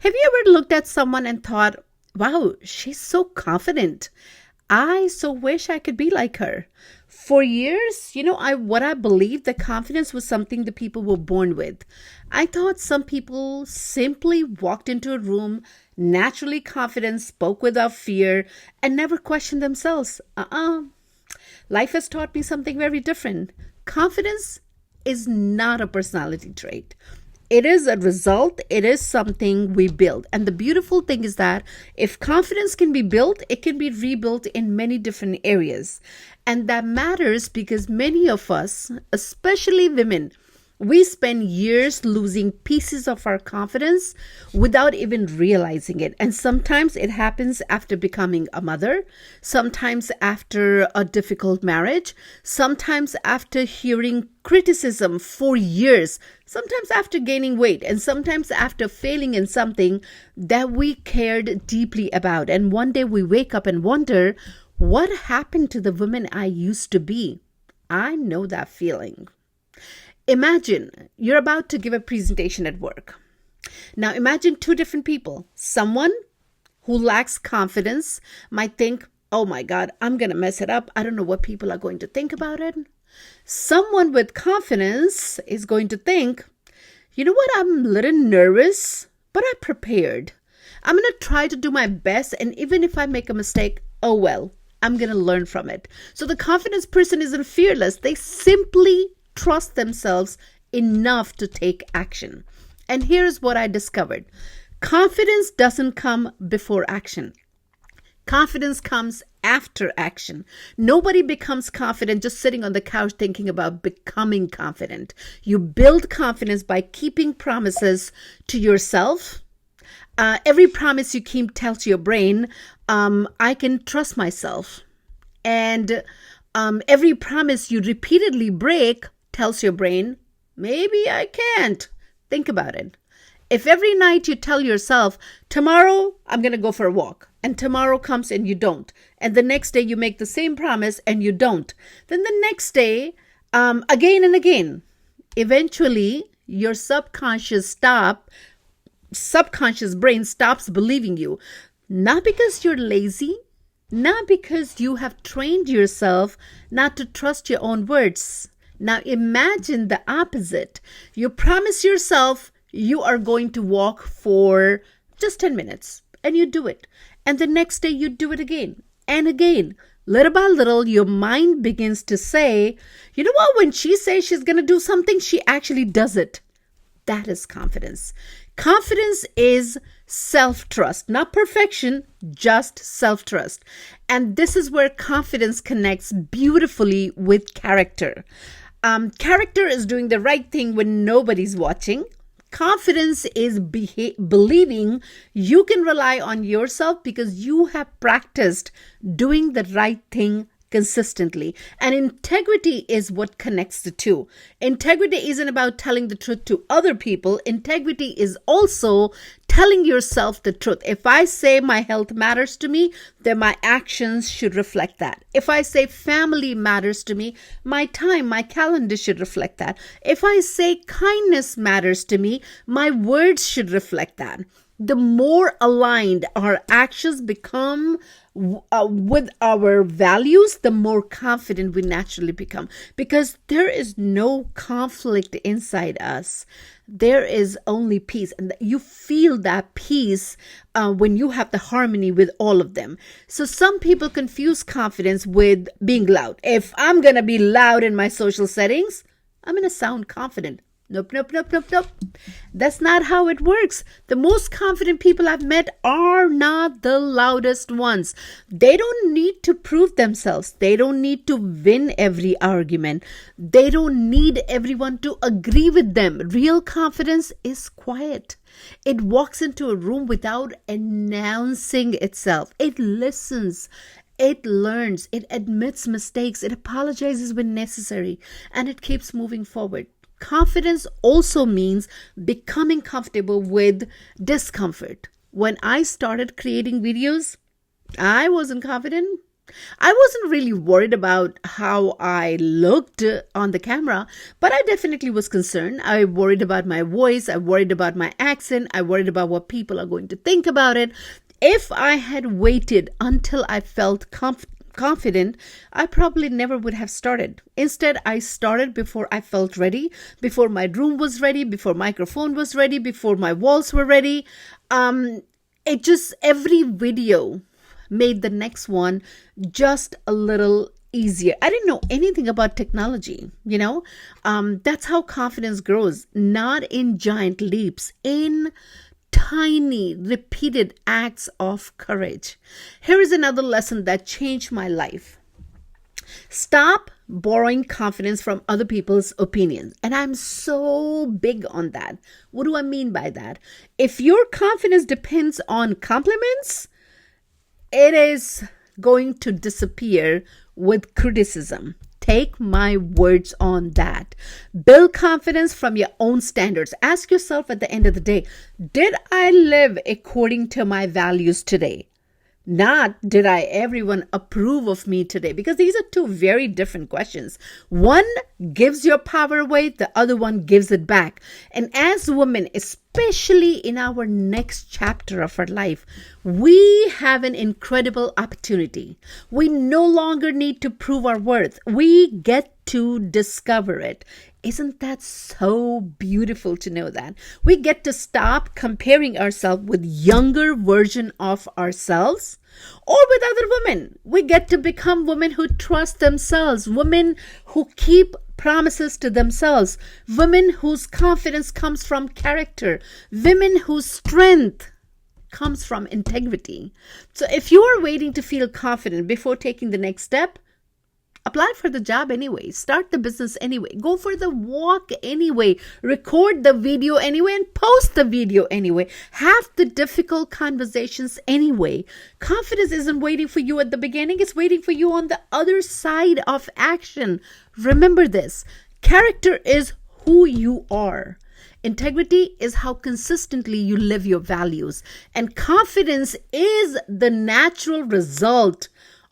Have you ever looked at someone and thought, wow, she's so confident. I so wish I could be like her. For years, I believed that confidence was something the people were born with. I thought some people simply walked into a room naturally confident, spoke without fear, and never questioned themselves. Life has taught me something very different. Confidence is not a personality trait. It is a result, it is something we build. And the beautiful thing is that if confidence can be built, it can be rebuilt in many different areas. And that matters because many of us, especially women, we spend years losing pieces of our confidence without even realizing it. And sometimes it happens after becoming a mother, sometimes after a difficult marriage, sometimes after hearing criticism for years, sometimes after gaining weight, and sometimes after failing in something that we cared deeply about. And one day we wake up and wonder, what happened to the woman I used to be? I know that feeling. Imagine you're about to give a presentation at work. Now imagine two different people. Someone who lacks confidence might think, oh my God, I'm going to mess it up. I don't know what people are going to think about it. Someone with confidence is going to think, you know what, I'm a little nervous, but I'm prepared. I'm going to try to do my best. And even if I make a mistake, oh well, I'm going to learn from it. So the confidence person isn't fearless. They simply trust themselves enough to take action. And here's what I discovered. Confidence doesn't come before action. Confidence comes after action. Nobody becomes confident just sitting on the couch thinking about becoming confident. You build confidence by keeping promises to yourself. Every promise you keep tells your brain, I can trust myself. And every promise you repeatedly break tells your brain, maybe I can't. Think about it. If every night you tell yourself, tomorrow I'm going to go for a walk, and tomorrow comes and you don't, and the next day you make the same promise and you don't, then the next day, again and again, eventually your subconscious brain stops believing you. Not because you're lazy, not because you have trained yourself not to trust your own words. Now imagine the opposite. You promise yourself you are going to walk for just 10 minutes and you do it. And the next day you do it again and again. Little by little, your mind begins to say, you know what, when she says she's going to do something, she actually does it. That is confidence. Confidence is self-trust, not perfection, just self-trust. And this is where confidence connects beautifully with character. Character is doing the right thing when nobody's watching. Confidence is believing you can rely on yourself because you have practiced doing the right thing consistently. And integrity is what connects the two. Integrity isn't about telling the truth to other people. Integrity is also telling yourself the truth. If I say my health matters to me, then my actions should reflect that. If I say family matters to me, my time, my calendar should reflect that. If I say kindness matters to me, my words should reflect that. The more aligned our actions become with our values, the more confident we naturally become. Because there is no conflict inside us. There is only peace. And you feel that peace when you have the harmony with all of them. So some people confuse confidence with being loud. If I'm going to be loud in my social settings, I'm going to sound confident. Nope. That's not how it works. The most confident people I've met are not the loudest ones. They don't need to prove themselves. They don't need to win every argument. They don't need everyone to agree with them. Real confidence is quiet. It walks into a room without announcing itself. It listens. It learns. It admits mistakes. It apologizes when necessary. And it keeps moving forward. Confidence also means becoming comfortable with discomfort. When I started creating videos, I wasn't confident. I wasn't really worried about how I looked on the camera, but I definitely was concerned. I worried about my voice. I worried about my accent. I worried about what people are going to think about it. If I had waited until I felt confident, I probably never would have started. Instead, I started before I felt ready, before my room was ready, before microphone was ready, before my walls were ready. Every video made the next one just a little easier. I didn't know anything about technology, That's how confidence grows, not in giant leaps, in tiny, repeated acts of courage. Here is another lesson that changed my life. Stop borrowing confidence from other people's opinions. And I'm so big on that. What do I mean by that? If your confidence depends on compliments, it is going to disappear with criticism. Take my words on that. Build confidence from your own standards. Ask yourself at the end of the day, did I live according to my values today? Not did everyone approve of me today? Because these are two very different questions. One gives your power away, the other one gives it back. And as women, especially in our next chapter of our life, we have an incredible opportunity. We no longer need to prove our worth. We get to discover it. Isn't that so beautiful to know that? We get to stop comparing ourselves with younger version of ourselves or with other women. We get to become women who trust themselves, women who keep promises to themselves, women whose confidence comes from character, women whose strength comes from integrity. So if you are waiting to feel confident before taking the next step, apply for the job anyway. Start the business anyway. Go for the walk anyway. Record the video anyway and post the video anyway. Have the difficult conversations anyway. Confidence isn't waiting for you at the beginning. It's waiting for you on the other side of action. Remember this. Character is who you are. Integrity is how consistently you live your values. And confidence is the natural result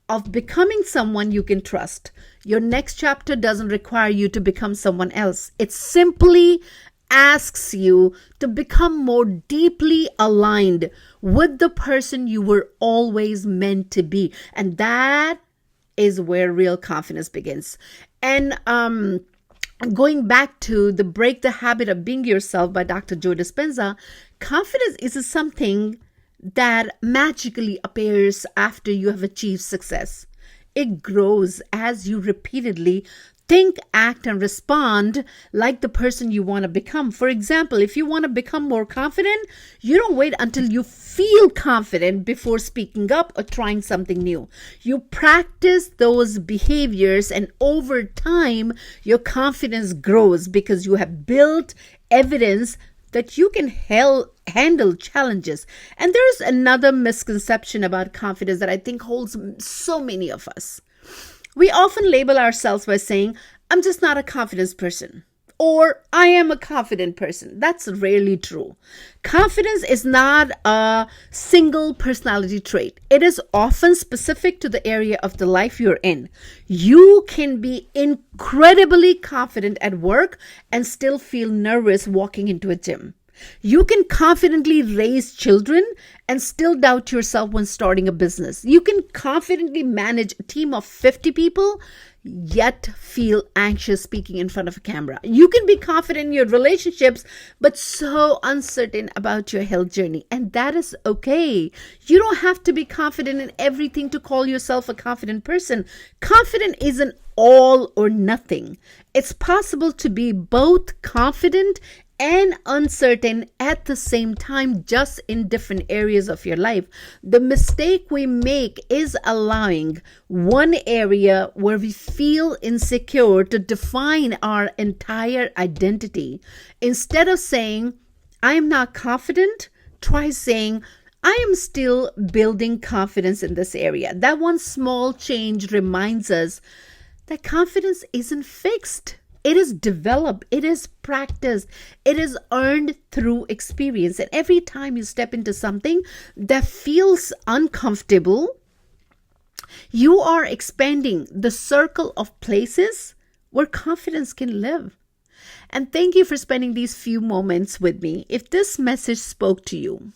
of becoming someone you can trust. Your next chapter doesn't require you to become someone else. It simply asks you to become more deeply aligned with the person you were always meant to be. And that is where real confidence begins. And going back to the Break the Habit of Being Yourself by Dr. Joe Dispenza, confidence is something that magically appears after you have achieved success. It grows as you repeatedly think, act, and respond like the person you want to become. For example, if you want to become more confident, you don't wait until you feel confident before speaking up or trying something new. You practice those behaviors, and over time, your confidence grows because you have built evidence that you can handle challenges. And there's another misconception about confidence that I think holds so many of us. We often label ourselves by saying, I'm just not a confidence person, or I am a confident person. That's rarely true. Confidence is not a single personality trait. It is often specific to the area of the life you're in. You can be incredibly confident at work and still feel nervous walking into a gym. You can confidently raise children and still doubt yourself when starting a business. You can confidently manage a team of 50 people, yet feel anxious speaking in front of a camera. You can be confident in your relationships, but so uncertain about your health journey. And that is okay. You don't have to be confident in everything to call yourself a confident person. Confident isn't all or nothing. It's possible to be both confident and uncertain at the same time, just in different areas of your life. The mistake we make is allowing one area where we insecure to define our entire identity. Instead of saying, I am not confident, try saying, I am still building confidence in this area. That one small change reminds us that confidence isn't fixed. It is developed, it is practiced, it is earned through experience. And every time you step into something that feels uncomfortable, You are expanding the circle of places where confidence can live. And thank you for spending these few moments with me. If this message spoke to you,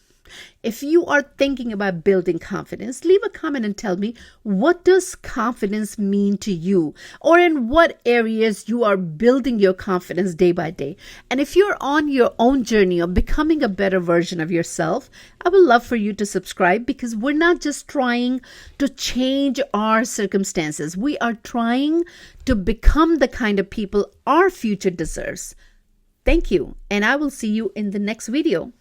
if you are thinking about building confidence, leave a comment and tell me, what does confidence mean to you? Or in what areas you are building your confidence day by day? And if you're on your own journey of becoming a better version of yourself, I would love for you to subscribe, because we're not just trying to change our circumstances. We are trying to become the kind of people our future deserves. Thank you, and I will see you in the next video.